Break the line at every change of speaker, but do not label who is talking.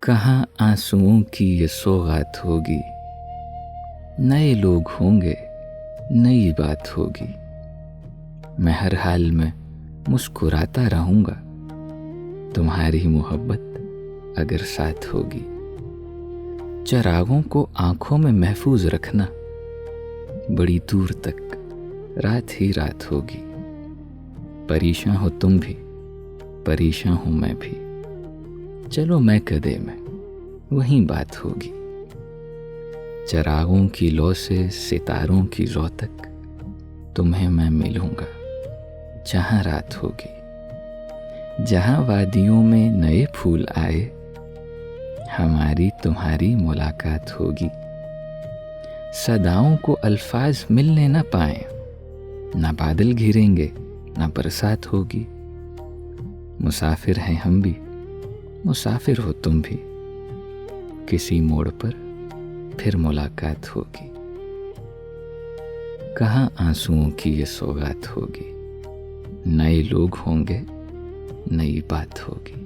कहाँ आंसुओं की ये सौगात होगी, नए लोग होंगे, नई बात होगी। मैं हर हाल में मुस्कुराता रहूँगा, तुम्हारी मोहब्बत अगर साथ होगी। चिरागों को आंखों में महफूज रखना, बड़ी दूर तक रात ही रात होगी। परेशान हो तुम भी, परेशान हूँ मैं भी, चलो मैं कदे में वहीं बात होगी। चिरागों की लौ से सितारों की लौ तक तुम्हें मैं मिलूंगा जहाँ रात होगी। जहाँ वादियों में नए फूल आए, हमारी तुम्हारी मुलाकात होगी। सदाओं को अल्फाज मिलने न पाए, ना बादल घिरेंगे ना बरसात होगी। मुसाफिर हैं हम भी, मुसाफिर हो तुम भी, किसी मोड़ पर फिर मुलाकात होगी। कहाँ आंसुओं की ये सौगात होगी, नए लोग होंगे, नई बात होगी।